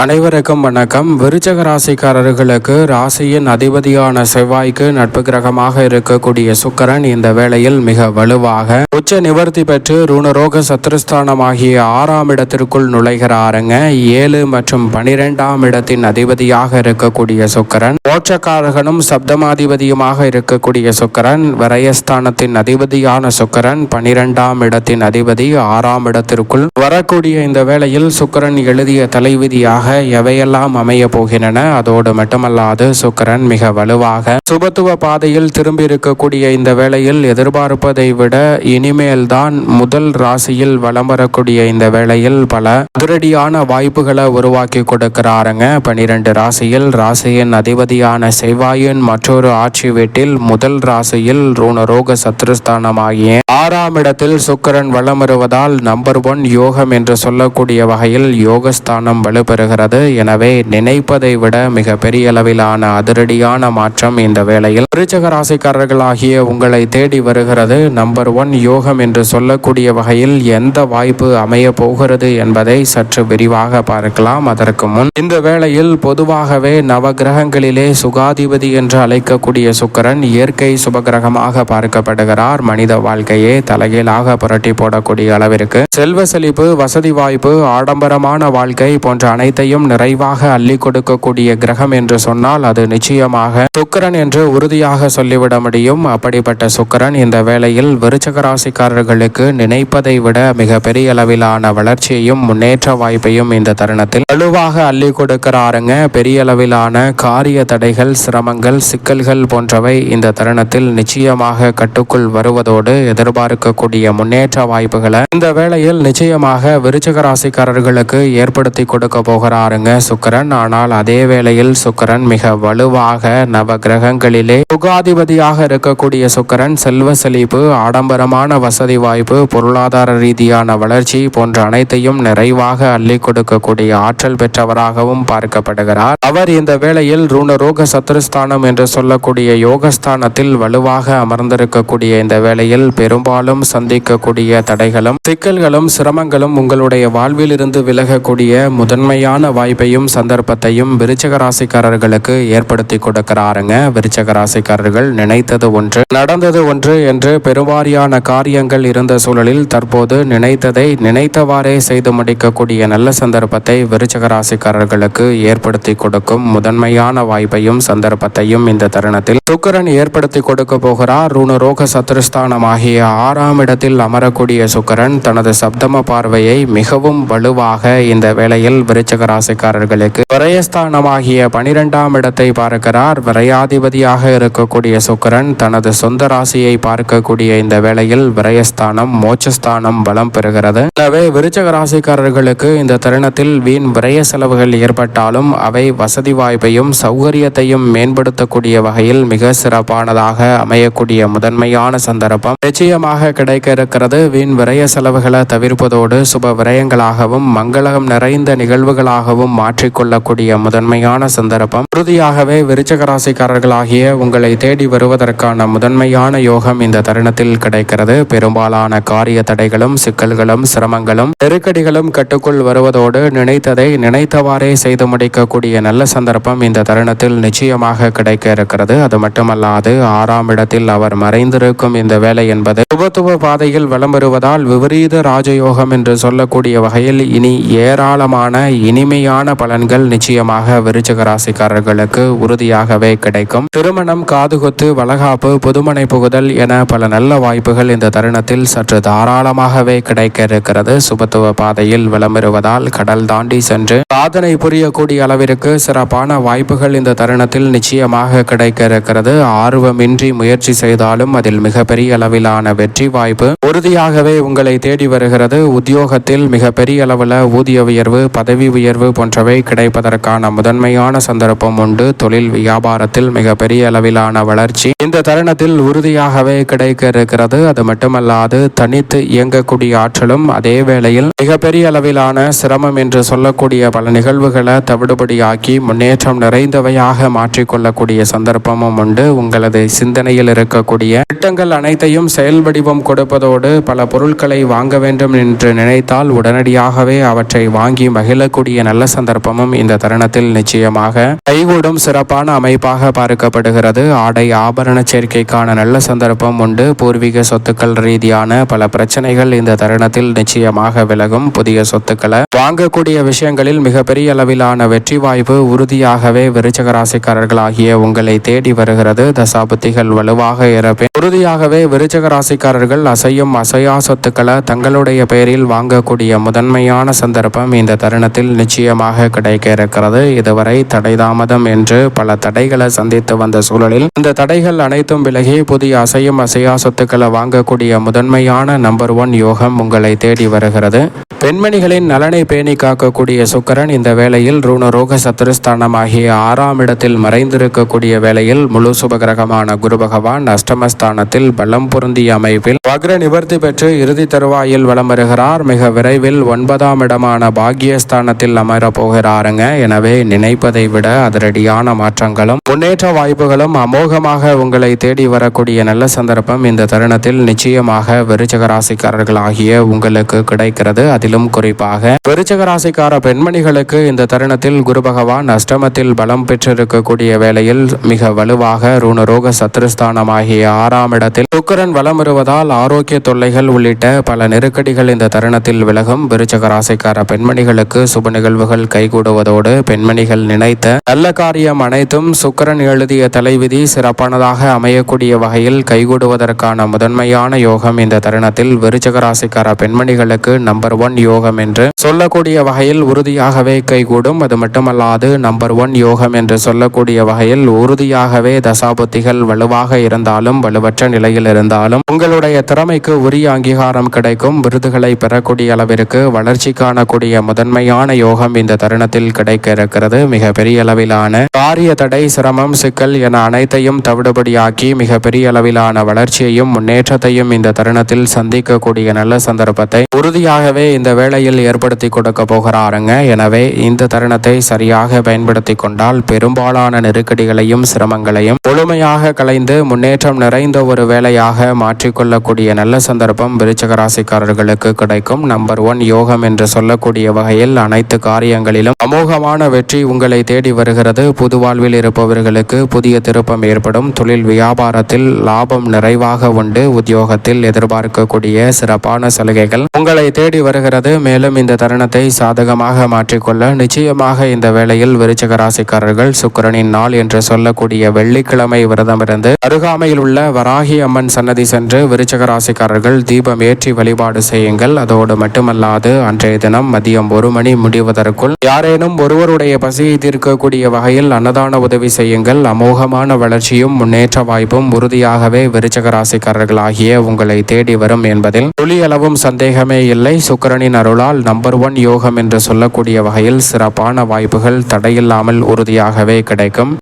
அனைவருக்கும் வணக்கம். விருச்சக ராசிக்காரர்களுக்கு ராசியின் அதிபதியான செவ்வாய்க்கு நட்பு கிரகமாக இருக்கக்கூடிய சுக்கிரன் இந்த வேளையில் மிக வலுவாக உச்ச நிவர்த்தி பெற்று ருணரோக சத்ருஸ்தானமாகிய 6ஆம் இடத்திற்குள் நுழைகிறாருங்க. 7 மற்றும் 12ஆம் இடத்தின் அதிபதியாக இருக்கக்கூடிய சுக்கிரன், மோட்சக்காரகனும் சப்தமாதிபதியுமாக இருக்கக்கூடிய சுக்கிரன், விரயஸ்தானத்தின் அதிபதியான சுக்கிரன், 12ஆம் இடத்தின் அதிபதி 6ஆம் இடத்திற்குள் வரக்கூடிய இந்த வேளையில் சுக்கிரன் எழுதிய தலைவிதியாக எவையெல்லாம் அமைய போகின்றன. அதோடு மட்டுமல்லாது சுக்கிரன் மிக வலுவாக சுபத்துவ பாதையில் திரும்பி இருக்கக்கூடிய இந்த வேளையில் எதிர்பார்ப்பதை விட இனிமேல் தான் முதல் ராசியில் வலம் வரக்கூடிய இந்த வேளையில் பல அதிரடியான வாய்ப்புகளை உருவாக்கி கொடுக்கிறாருங்க. 12 ராசியில் ராசியின் அதிபதியான செவ்வாயின் மற்றொரு ஆட்சி வீட்டில் முதல் ராசியில் ருணரோக சத்ருஸ்தானமாகிய 6ஆம் இடத்தில் சுக்கிரன் வலம் வருவதால் நம்பர் 1 யோகம் என்று சொல்லக்கூடிய வகையில் யோகஸ்தானம் வலுப்பெறுகிறது. எனவே நினைப்பதை விட மிக பெரிய அளவிலான அதிரடியான மாற்றம் இந்த வேளையில் விருச்சிக ராசிக்காரர்களாகிய உங்களை தேடி வருகிறது. நம்பர் 1 யோகம் என்று சொல்லக்கூடிய வகையில் எந்த வாய்ப்பு அமைய போகிறது என்பதை சற்று விரிவாக பார்க்கலாம். அதற்கு முன் இந்த வேளையில் பொதுவாகவே நவ கிரகங்களிலே சுகாதிபதி என்று அழைக்கக்கூடிய சுக்கிரன் இயற்கை சுபகிரகமாக பார்க்கப்படுகிறார். மனித வாழ்க்கையை தலைகீழாக புரட்டி போடக்கூடிய அளவிற்கு செல்வ செழிப்பு, வசதி வாய்ப்பு, ஆடம்பரமான வாழ்க்கை போன்ற அனைத்தையும் நிறைவாக அள்ளி கொடுக்கக்கூடிய கிரகம் என்று சொன்னால் அது நிச்சயமாக சுக்கிரன் என்று உறுதியாக சொல்லிவிட முடியும். அப்படிப்பட்ட சுக்கிரன் இந்த வேளையில் விருச்சிக ராசிக்காரர்களுக்கு நினைப்பதை விட மிக பெரிய அளவிலான வளர்ச்சியையும் முன்னேற்ற வாய்ப்பையும் இந்த தருணத்தில் வலுவாக அள்ளி கொடுக்கிறாருங்க. பெரிய அளவிலான காரிய தடைகள், சிரமங்கள், சிக்கல்கள் போன்றவை இந்த தருணத்தில் நிச்சயமாக கட்டுக்குள் வருவதோடு எதிர்பார்க்கக்கூடிய முன்னேற்ற வாய்ப்புகளை இந்த வேளையில் நிச்சயமாக விருச்சிக ராசிக்காரர்களுக்கு ஏற்படுத்தி கொடுக்க போகிறாருங்க சுக்கிரன். ஆனால் அதே வேளையில் சுக்கிரன் மிக வலுவாக நவ கிரகங்களிலே சுகாதிபதியாக இருக்கக்கூடிய சுக்கிரன் செல்வ செழிப்பு, ஆடம்பரமான வசதி வாய்ப்பு, பொருளாதார ரீதியான வளர்ச்சி போன்ற அனைத்தையும் நிறைவாக அள்ளி கொடுக்கக்கூடிய ஆற்றல் பெற்றவராகவும் பார்க்கப்படுகிறார். அவர் இந்த வேளையில் ருணரோக சத்ருஸ்தானம் என்று சொல்லக்கூடிய யோகஸ்தானத்தில் வலுவாக அமர்ந்திருக்கக்கூடிய இந்த வேளையில் பெரும்பாலும் சந்திக்கக்கூடிய தடைகளும், சிக்கல்களும், சிரமங்களும் உங்களுடைய வாழ்வில் இருந்து விலகக்கூடிய முதன்மையான வாய்ப்பையும் சந்தர்ப்பத்தையும் விருச்சிக ராசிக்காரர்களுக்கு ஏற்படுத்தி கொடுக்கிறாருங்க. விருச்சிக ராசிக்காரர்கள் நினைத்தது ஒன்று, நடந்தது ஒன்று என்று பெருவாரியான காரியங்கள் இருந்த சூழலில் தற்போது நினைத்ததை நினைத்தவாறே செய்து முடிக்கக்கூடிய நல்ல சந்தர்ப்பத்தை விருச்சிக ராசிக்காரர்களுக்கு ஏற்படுத்தி கொடுக்கும் முதன்மையான வாய்ப்பையும் சந்தர்ப்பத்தையும் இந்த தருணத்தில் சுக்கிரன் ஏற்படுத்தி கொடுக்க போகிறார். ருணரோக சத்ருஸ்தானமாகிய 6ஆம் இடத்தில் அமரக்கூடிய சுக்கிரன் தனது சப்தம பார்வையை மிகவும் வலுவாக இந்த வேளையில் விருச்சிக ராசிக்காரர்களுக்கு விரயஸ்தானமாகிய 12ஆம் இடத்தை பார்க்கிறார். விரயாதிபதியாக இருக்கக்கூடிய சுக்கிரன் தனது சொந்த ராசியை பார்க்கக்கூடிய இந்த வேளையில் விரயஸ்தானம், மோட்சஸ்தானம் பலம் பெறுகிறது. எனவே விருச்சிக ராசிக்காரர்களுக்கு இந்த தருணத்தில் வீண் விரய செலவுகள் ஏற்பட்டாலும் அவை வசதி வாய்ப்பையும் சௌகரியத்தையும் மேம்படுத்தக்கூடிய வகையில் மிக சிறப்பானதாக அமையக்கூடிய முதன்மையான சந்தர்ப்பம் நிச்சயமாக கிடைக்க இருக்கிறது. வீண் விரய செலவுகளை தவிர்ப்பதோடு சுப விரயங்களாகவும் மங்களம் நிறைந்த நிகழ்வுகளாகவும் மாற்றிக்கொள்ளக்கூடிய முதன்மையான சந்தர்ப்பம் உறுதியாகவே விருச்சிக ராசிக்காரர்களாகிய உங்களை தேடி வருவதற்கான முதன்மையான யோகம் இந்த தருணத்தில் கிடைக்கிறது. பெரும்பாலான காரிய தடைகளும், சிக்கல்களும், சிரமங்களும், நெருக்கடிகளும் கட்டுக்குள் வருவதோடு நினைத்ததை நினைத்தவாறே செய்து முடிக்கக்கூடிய நல்ல சந்தர்ப்பம் இந்த தருணத்தில் நிச்சயமாக கிடைக்க இருக்கிறது. அது மட்டுமல்லாது 6ஆம் இடத்தில் அவர் மறைந்திருக்கும் இந்த வேலை என்பது சுபத்துவ பாதையில் வலம் வருவதால் விபரீத ராஜயோகம் என்று சொல்லக்கூடிய வகையில் இனி ஏராளமான இனிமையான பலன்கள் நிச்சயமாக விருச்சிக ராசிக்காரர்களுக்கு உறுதியாகவே கிடைக்கும். திருமணம், காதுகுத்து, வளகாப்பு, புதுமனை புகுதல் என பல நல்ல வாய்ப்புகள் இந்த தருணத்தில் சற்று தாராளமாகவே கிடைக்க இருக்கிறது. சுபத்துவ பாதையில் வலம் வருவதால் கடல் தாண்டி சென்று சாதனை புரியக்கூடிய அளவிற்கு சிறப்பான வாய்ப்புகள் இந்த தருணத்தில் நிச்சயமாக கிடைக்க இருக்கிறது. ஆர்வமின்றி முயற்சி செய்தாலும் அதில் மிகப்பெரிய அளவிலான வெற்றி வாய்ப்பு உறுதியாகவே உங்களை தேடி வருகிறது. உத்தியோகத்தில் மிகப்பெரிய அளவில் ஊதிய உயர்வு, பதவி உயர்வு போன்றவை கிடைப்பதற்கான முதன்மையான சந்தர்ப்பம் உண்டு. தொழில் வியாபாரத்தில் மிகப்பெரிய அளவிலான வளர்ச்சி இந்த தருணத்தில் உறுதியாகவே கிடைக்க இருக்கிறது. அது மட்டுமல்லாது தனித்து இயங்கக்கூடிய ஆற்றலும், அதே வேளையில் மிகப்பெரிய அளவிலான சிரமம் என்று சொல்லக்கூடிய பல நிகழ்வுகளை தவிடுபடியாக்கி முன்னேற்றம் நிறைந்தவையாக மாற்றிக்கொள்ளக்கூடிய சந்தர்ப்பமும் உண்டு. உங்களது சிந்தனையில் இருக்கக்கூடிய திட்டங்கள் அனைத்தையும் செயல் வடிவம் கொடுப்பதோடு பல பொருட்களை வாங்க வேண்டும் என்று நினைத்தால் உடனடியாகவே அவற்றை வாங்கி மகிழக்கூடிய நல்ல சந்தர்ப்பமும் இந்த தருணத்தில் நிச்சயமாக கைகூடும் சிறப்பான அமைப்பாக பார்க்கப்படுகிறது. ஆடை ஆபரண சேர்க்கைக்கான நல்ல சந்தர்ப்பம் உண்டு. பூர்வீக சொத்துக்கள் ரீதியான பல பிரச்சனைகள் இந்த தருணத்தில் நிச்சயமாக விலகும். புதிய சொத்துக்களை வாங்கக்கூடிய விஷயங்களில் மிகப்பெரிய அளவிலான வெற்றி வாய்ப்பு உறுதியாகவே விருச்சிக ராசிக்காரர்களாகிய உங்களை தேடி வருகிறது. தசாபுத்திகள் வலுவாக இருப்பேன். உறுதியாகவே விருச்சிக ராசிக்காரர்கள் அசையும் அசையா சொத்துக்களை தங்களுடைய பெயரில் வாங்கக்கூடிய முதன்மையான சந்தர்ப்பம் இந்த தருணத்தில் நிச்சயமாக கிடைக்க இருக்கிறது. இதுவரை தடை தாமதம் என்று பல தடைகளை சந்தித்து வந்த சூழலில் இந்த தடைகள் அனைத்தும் விலகி புதிய அசையும் அசையா சொத்துக்களை வாங்கக்கூடிய முதன்மையான நம்பர் 1 யோகம் உங்களை தேடி வருகிறது. பெண்மணிகளின் நலனை பேணி காக்கக்கூடிய சுக்கிரன் இந்த வேளையில் ருணரோக சத்துருஸ்தானமாகிய 6ஆம் இடத்தில் மறைந்திருக்கக்கூடிய வேளையில் முழு சுபகிரகமான குரு பகவான் அஷ்டமஸ்தானத்தில் பலம் பொருந்திய அமைப்பில் வக்ர நிவர்த்தி பெற்று இறுதி தருவாயில் வலம் வருகிறார். மிக விரைவில் 9ஆம் இடமான பாக்கியஸ்தானத்தில் அமரப் போகிறாருங்க. எனவே நினைப்பதை விட அதிரடியான மாற்றங்களும் முன்னேற்ற வாய்ப்புகளும் அமோகமாக உங்களை தேடி வரக்கூடிய நல்ல சந்தர்ப்பம் இந்த தருணத்தில் நிச்சயமாக விருச்சிக ராசிக்காரர்கள் ஆகிய உங்களுக்கு கிடைக்கிறது. அதிலும் குறிப்பாக விருச்சிக ராசிக்கார பெண்மணிகளுக்கு இந்த தருணத்தில் குரு பகவான் அஷ்டமத்தில் பலம் பெற்றிருக்கக்கூடிய வேளையில் மிக வலுவாக ருணரோக சத்துருஸ்தானமாகிய 6ஆம் இடத்தில் சுக்கிரன் வலம் வருவதால் ஆரோக்கிய தொல்லைகள் உள்ளிட்ட பல நெருக்கடிகள் இந்த தருணத்தில் விலகும். விருச்சிக ராசிக்கார பெண்மணிகளுக்கு சுப நிகழ்வுகள் கைகூடுவதோடு பெண்மணிகள் நினைத்த நல்ல காரியம் அனைத்தும் சுக்கிரன் எழுதிய தலைவிதி சிறப்பானதாக அமையக்கூடிய வகையில் கைகூடுவதற்கான முதன்மையான யோகம் இந்த தருணத்தில் விருச்சிக ராசிக்கார பெண்மணிகளுக்கு நம்பர் 1 யோகம் என்று சொல்லக்கூடிய வகையில் உறுதியாகவே கைகூடும். அது மட்டுமல்லாது நம்பர் 1 யோகம் என்று சொல்லக்கூடிய வகையில் உறுதியாகவே தசாபுத்திகள் வலுவாக இருந்தாலும் வலுவற்ற நிலையில் இருந்தாலும் உங்களுடைய திறமைக்கு உரிய அங்கீகாரம் கிடைக்கும். விருதுகளை பெறக்கூடிய அளவிற்கு வளர்ச்சி காணக்கூடிய முதன்மையான யோகம் இந்த தருணத்தில் கிடைக்க இருக்கிறது. மிக பெரிய அளவிலான காரிய தடை சிரமம் சிக்கல் என அனைத்தையும் தவிடுபடியாக்கி மிக பெரிய அளவிலான வளர்ச்சியையும் முன்னேற்றத்தையும் இந்த தருணத்தில் சந்திக்கக்கூடிய நல்ல சந்தர்ப்பத்தை உறுதியாகவே இந்த வேளையில் ஏற்படுத்தி கொடுக்க போகிறாருங்க. எனவே இந்த தருணத்தை சரியாக பயன்படுத்தி கொண்டால் பெரும்பாலான நெருக்கடிகளையும் சிரமங்களையும் முழுமையாக களைந்து முன்னேற்றம் நிறைந்த ஒரு வேலையாக மாற்றிக்கொள்ளக்கூடிய நல்ல சந்தர்ப்பம் விருச்சிக ராசிக்காரர்களுக்கு கிடைக்கும். நம்பர் 1 யோகம் என்று சொல்லக்கூடிய வகையில் அனைத்து காரியங்களிலும் அமோகமான வெற்றி உங்களை தேடி வருகிறது. புது வாழ்வில் இருப்பவர்களுக்கு புதிய திருப்பம் ஏற்படும். தொழில் வியாபாரத்தில் லாபம் நிறைவாக உண்டு. உத்தியோகத்தில் எதிர்பார்க்கக்கூடிய சிறப்பான சலுகைகள் உங்களை தேடி வருகிறது. மேலும் இந்த தருணத்தை சாதகமாக மாற்றிக்கொள்ள நிச்சயமாக இந்த வேளையில் விருச்சிக ராசிக்காரர்கள் சுக்கிரனின் நாள் என்று சொல்லக்கூடிய வெள்ளிக்கிழமை விரதமிருந்து அருகாமையில் உள்ள வராகி அம்மன் சன்னதி சென்று விருச்சிக ராசிக்காரர்கள் தீபம் ஏற்றி வழிபாடு செய்யுங்கள். அதோடு மட்டுமல்லாது அன்றைய தினம் மதியம் 1 மணி முடிவதற்குள் யாரேனும் ஒருவருடைய பசியை தீர்க்கக்கூடிய வகையில் அன்னதான உதவி செய்யுங்கள். அமோகமான வளர்ச்சியும் முன்னேற்ற வாய்ப்பும் உறுதியாகவே விருச்சிக ராசிக்காரர்கள் ஆகிய உங்களை தேடி வரும் என்பதில் துளியளவும் சந்தேகமே இல்லை. சுக்கிரனின் அருளால் நம்பர் 1 யோகம் என்று சொல்லக்கூடிய வகையில் சிறப்பான வாய்ப்புகள் தடையில்லாமல் உறுதியாகவே கிடைக்கும்.